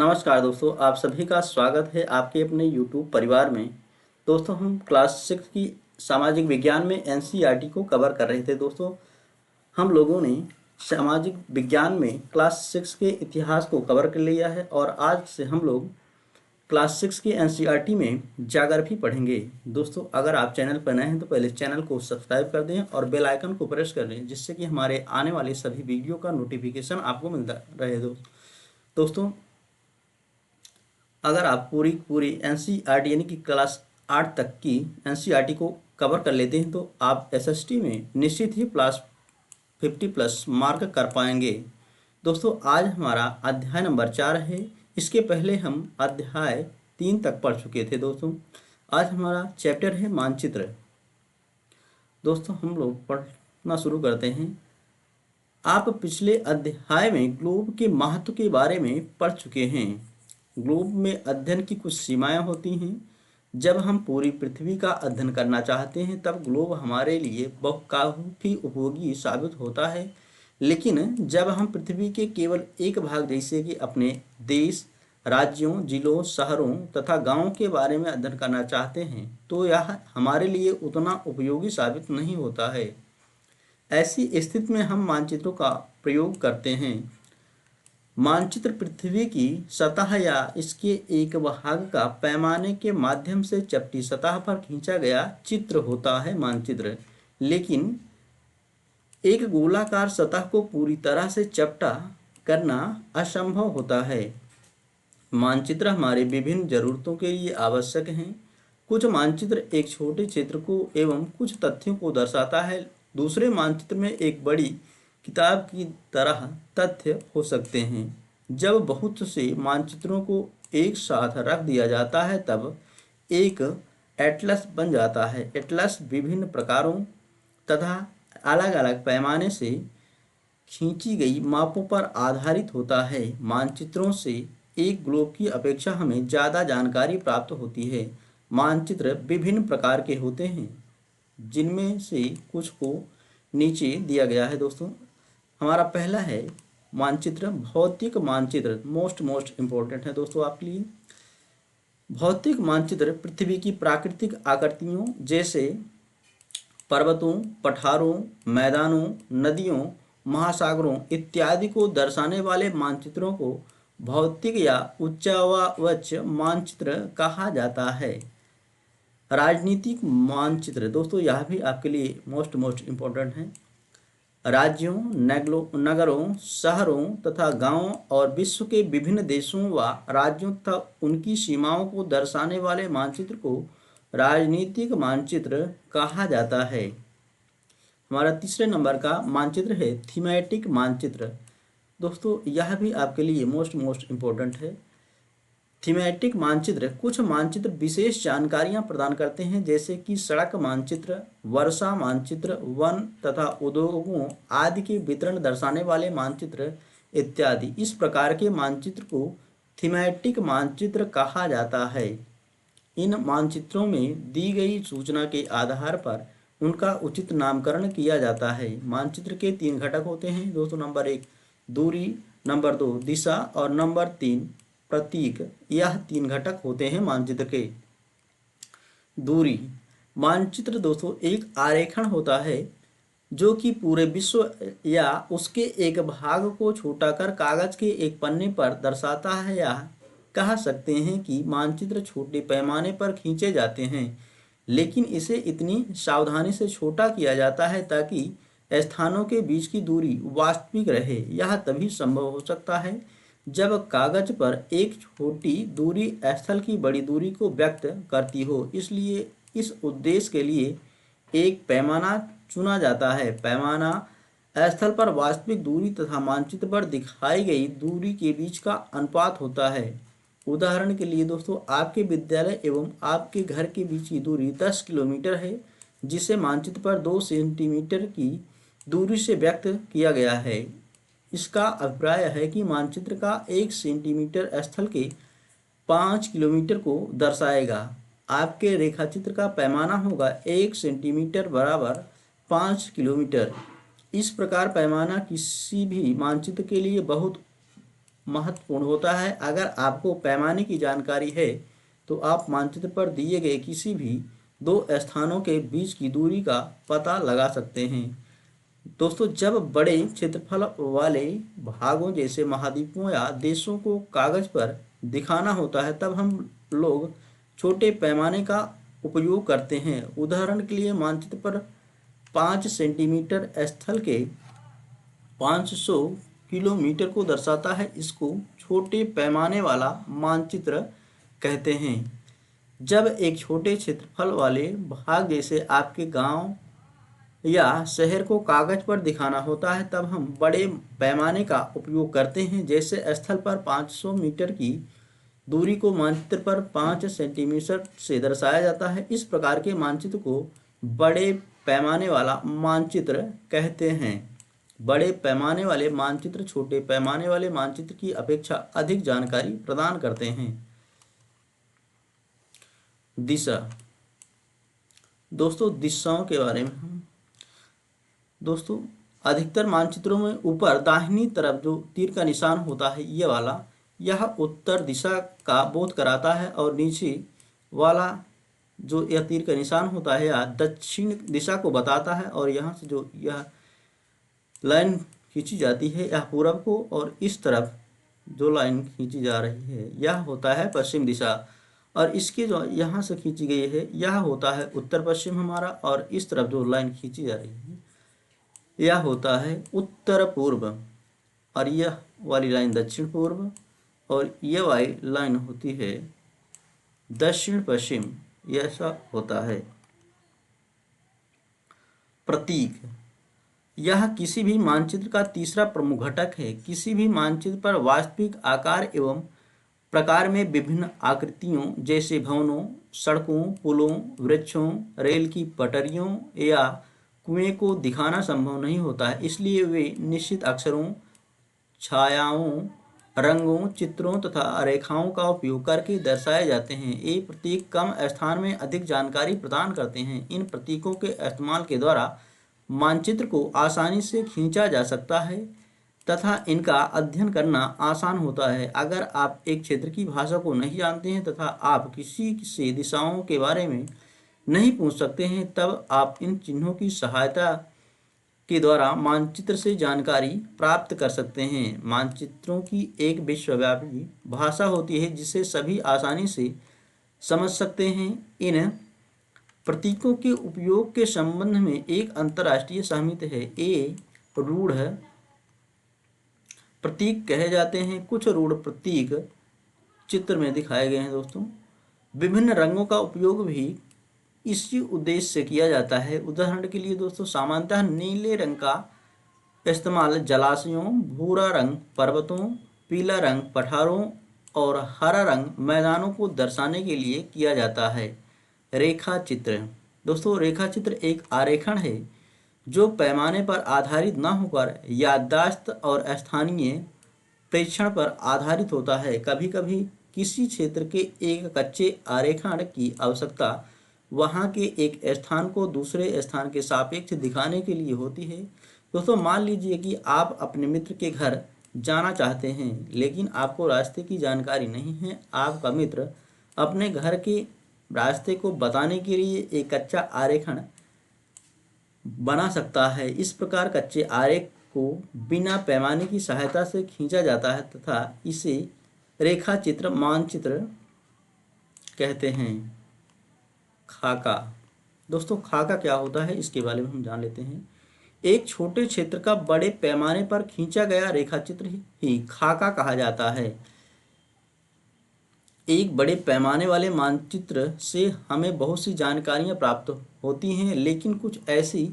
नमस्कार दोस्तों, आप सभी का स्वागत है आपके अपने YouTube परिवार में। दोस्तों, हम क्लास 6 की सामाजिक विज्ञान में एनसीईआरटी को कवर कर रहे थे। दोस्तों, हम लोगों ने सामाजिक विज्ञान में क्लास 6 के इतिहास को कवर कर लिया है और आज से हम लोग क्लास 6 के एनसीईआरटी में ज्योग्राफी पढ़ेंगे। दोस्तों, अगर आप चैनल पर नए हैं तो पहले चैनल को सब्सक्राइब कर दें और बेल आइकन को प्रेस कर दें, जिससे कि हमारे आने वाले सभी वीडियो का नोटिफिकेशन आपको मिलता रहे। दोस्तों, अगर आप पूरी एनसीईआरटी यानी कि क्लास 8 तक की एनसीईआरटी को कवर कर लेते हैं तो आप एसएसटी में निश्चित ही प्लस 50+ मार्क कर पाएंगे। दोस्तों, आज हमारा अध्याय नंबर 4 है। इसके पहले हम अध्याय 3 तक पढ़ चुके थे। दोस्तों, आज हमारा चैप्टर है मानचित्र। दोस्तों, हम लोग पढ़ना शुरू करते हैं। आप पिछले अध्याय में ग्लोब के महत्व के बारे में पढ़ चुके हैं। ग्लोब में अध्ययन की कुछ सीमाएं होती हैं। जब हम पूरी पृथ्वी का अध्ययन करना चाहते हैं तब ग्लोब हमारे लिए काफी उपयोगी साबित होता है। लेकिन जब हम पृथ्वी के केवल एक भाग जैसे कि अपने देश, राज्यों, जिलों, शहरों तथा गांवों के बारे में अध्ययन करना चाहते हैं तो यह हमारे लिए उतना उपयोगी साबित नहीं होता है। ऐसी स्थिति में हम मानचित्रों का प्रयोग करते हैं। मानचित्र पृथ्वी की सतह या इसके एक भाग का पैमाने के माध्यम से चपटी सतह पर खींचा गया चित्र होता है मानचित्र। लेकिन एक गोलाकार सतह को पूरी तरह से चपटा करना असंभव होता है। मानचित्र हमारे विभिन्न जरूरतों के लिए आवश्यक हैं। कुछ मानचित्र एक छोटे क्षेत्र को एवं कुछ तथ्यों को दर्शाता है। दूसरे मानचित्र में एक बड़ी किताब की तरह तथ्य हो सकते हैं। जब बहुत से मानचित्रों को एक साथ रख दिया जाता है तब एक एटलस बन जाता है। एटलस विभिन्न प्रकारों तथा अलग अलग पैमाने से खींची गई मापों पर आधारित होता है। मानचित्रों से एक ग्लोब की अपेक्षा हमें ज़्यादा जानकारी प्राप्त होती है। मानचित्र विभिन्न प्रकार के होते हैं, जिनमें से कुछ को नीचे दिया गया है। दोस्तों, हमारा पहला है मानचित्र, भौतिक मानचित्र। मोस्ट इम्पोर्टेंट है दोस्तों आपके लिए। भौतिक मानचित्र पृथ्वी की प्राकृतिक आकृतियों जैसे पर्वतों, पठारों, मैदानों, नदियों, महासागरों इत्यादि को दर्शाने वाले मानचित्रों को भौतिक या उच्चावच मानचित्र कहा जाता है। राजनीतिक मानचित्र, दोस्तों यह भी आपके लिए मोस्ट इम्पोर्टेंट है। राज्यों, नगरों, शहरों तथा गांवों और विश्व के विभिन्न देशों व राज्यों तथा उनकी सीमाओं को दर्शाने वाले मानचित्र को राजनीतिक मानचित्र कहा जाता है। हमारा तीसरे नंबर का मानचित्र है थीमेटिक मानचित्र। दोस्तों, यह भी आपके लिए मोस्ट इम्पोर्टेंट है। थीमेटिक मानचित्र, कुछ मानचित्र विशेष जानकारियां प्रदान करते हैं, जैसे कि सड़क मानचित्र, वर्षा मानचित्र, वन तथा उद्योगों आदि के वितरण दर्शाने वाले मानचित्र इत्यादि। इस प्रकार के मानचित्र को थीमेटिक मानचित्र कहा जाता है। इन मानचित्रों में दी गई सूचना के आधार पर उनका उचित नामकरण किया जाता है। मानचित्र के 3 घटक होते हैं दोस्तों। नंबर 1 दूरी, नंबर 2 दिशा और नंबर 3 प्रतीक। यह 3 घटक होते हैं मानचित्र के। दूरी मानचित्र दोस्तों एक आरेखण होता है जो कि पूरे विश्व या उसके एक भाग को छोटा कर कागज के एक पन्ने पर दर्शाता है। या कह सकते हैं कि मानचित्र छोटे पैमाने पर खींचे जाते हैं, लेकिन इसे इतनी सावधानी से छोटा किया जाता है ताकि स्थानों के बीच की दूरी वास्तविक रहे। यह तभी संभव हो सकता है जब कागज पर एक छोटी दूरी स्थल की बड़ी दूरी को व्यक्त करती हो। इसलिए इस उद्देश्य के लिए एक पैमाना चुना जाता है। पैमाना स्थल पर वास्तविक दूरी तथा मानचित्र पर दिखाई गई दूरी के बीच का अनुपात होता है। उदाहरण के लिए दोस्तों, आपके विद्यालय एवं आपके घर के बीच की दूरी 10 किलोमीटर है, जिसे मानचित्र पर 2 सेंटीमीटर की दूरी से व्यक्त किया गया है। इसका अभिप्राय है कि मानचित्र का 1 सेंटीमीटर स्थल के 5 किलोमीटर को दर्शाएगा। आपके रेखाचित्र का पैमाना होगा 1 सेंटीमीटर बराबर 5 किलोमीटर। इस प्रकार पैमाना किसी भी मानचित्र के लिए बहुत महत्वपूर्ण होता है। अगर आपको पैमाने की जानकारी है तो आप मानचित्र पर दिए गए किसी भी दो स्थानों के बीच की दूरी का पता लगा सकते हैं। दोस्तों, जब बड़े क्षेत्रफल वाले भागों जैसे महाद्वीपों या देशों को कागज पर दिखाना होता है तब हम लोग छोटे पैमाने का उपयोग करते हैं। उदाहरण के लिए मानचित्र पर 5 सेंटीमीटर स्थल के 500 किलोमीटर को दर्शाता है। इसको छोटे पैमाने वाला मानचित्र कहते हैं। जब एक छोटे क्षेत्रफल वाले भाग जैसे आपके गांव या शहर को कागज पर दिखाना होता है तब हम बड़े पैमाने का उपयोग करते हैं। जैसे स्थल पर 500 मीटर की दूरी को मानचित्र पर 5 सेंटीमीटर से दर्शाया जाता है। इस प्रकार के मानचित्र को बड़े पैमाने वाला मानचित्र कहते हैं। बड़े पैमाने वाले मानचित्र छोटे पैमाने वाले मानचित्र की अपेक्षा अधिक जानकारी प्रदान करते हैं। दिशा। दोस्तों, दिशाओं के बारे में दोस्तों अधिकतर मानचित्रों में ऊपर दाहिनी तरफ जो तीर का निशान होता है ये वाला, यह उत्तर दिशा का बोध कराता है और नीचे वाला जो यह तीर का निशान होता है यह दक्षिण दिशा को बताता है और यहाँ से जो यह लाइन खींची जाती है यह पूरब को, और इस तरफ जो लाइन खींची जा रही है यह होता है पश्चिम दिशा, और इसके जो यहाँ से खींची गई है यह होता है उत्तर पश्चिम हमारा, और इस तरफ जो लाइन खींची जा रही है यह होता है उत्तर पूर्व, और यह वाली लाइन दक्षिण पूर्व, और यह वाली लाइन होती है दक्षिण पश्चिम। ऐसा होता है। प्रतीक। यह किसी भी मानचित्र का तीसरा प्रमुख घटक है। किसी भी मानचित्र पर वास्तविक आकार एवं प्रकार में विभिन्न आकृतियों जैसे भवनों, सड़कों, पुलों, वृक्षों, रेल की पटरियों या कुएं को दिखाना संभव नहीं होता है, इसलिए वे निश्चित अक्षरों, छायाओं, रंगों, चित्रों तथा रेखाओं का उपयोग करके दर्शाए जाते हैं। ये प्रतीक कम स्थान में अधिक जानकारी प्रदान करते हैं। इन प्रतीकों के इस्तेमाल के द्वारा मानचित्र को आसानी से खींचा जा सकता है तथा इनका अध्ययन करना आसान होता है। अगर आप एक क्षेत्र की भाषा को नहीं जानते हैं तथा आप किसी से दिशाओं के बारे में नहीं पूछ सकते हैं तब आप इन चिन्हों की सहायता के द्वारा मानचित्र से जानकारी प्राप्त कर सकते हैं। मानचित्रों की एक विश्वव्यापी भाषा होती है जिसे सभी आसानी से समझ सकते हैं। इन प्रतीकों के उपयोग के संबंध में एक अंतर्राष्ट्रीय सहमति है। ये रूढ़ प्रतीक कहे जाते हैं। कुछ रूढ़ प्रतीक चित्र में दिखाए गए हैं। दोस्तों, विभिन्न रंगों का उपयोग भी इसी उद्देश्य से किया जाता है। उदाहरण के लिए दोस्तों, सामान्यतः नीले रंग का इस्तेमाल जलाशयों, भूरा रंग पर्वतों, पीला रंग पठारों और हरा रंग मैदानों को दर्शाने के लिए किया जाता है। रेखा चित्र। दोस्तों, रेखा चित्र एक आरेखण है जो पैमाने पर आधारित न होकर याददाश्त और स्थानीय प्रेक्षण पर आधारित होता है। कभी कभी किसी क्षेत्र के एक कच्चे आरेखण की आवश्यकता वहाँ के एक स्थान को दूसरे स्थान के सापेक्ष दिखाने के लिए होती है। दोस्तों, मान लीजिए कि आप अपने मित्र के घर जाना चाहते हैं लेकिन आपको रास्ते की जानकारी नहीं है। आपका मित्र अपने घर के रास्ते को बताने के लिए एक कच्चा आरेखण बना सकता है। इस प्रकार कच्चे आरेख को बिना पैमाने की सहायता से खींचा जाता है तथा इसे रेखा चित्र मानचित्र कहते हैं। खाका। दोस्तों, खाका क्या होता है इसके बारे में हम जान लेते हैं। एक छोटे क्षेत्र का बड़े पैमाने पर खींचा गया रेखाचित्र ही खाका कहा जाता है। एक बड़े पैमाने वाले मानचित्र से हमें बहुत सी जानकारियां प्राप्त होती हैं, लेकिन कुछ ऐसी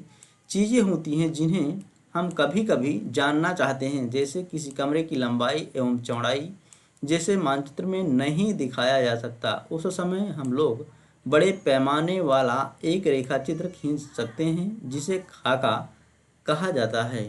चीज़ें होती हैं जिन्हें हम कभी कभी जानना चाहते हैं, जैसे किसी कमरे की लंबाई एवं चौड़ाई जैसे मानचित्र में नहीं दिखाया जा सकता। उस समय हम लोग बड़े पैमाने वाला एक रेखाचित्र खींच सकते हैं जिसे खाका कहा जाता है।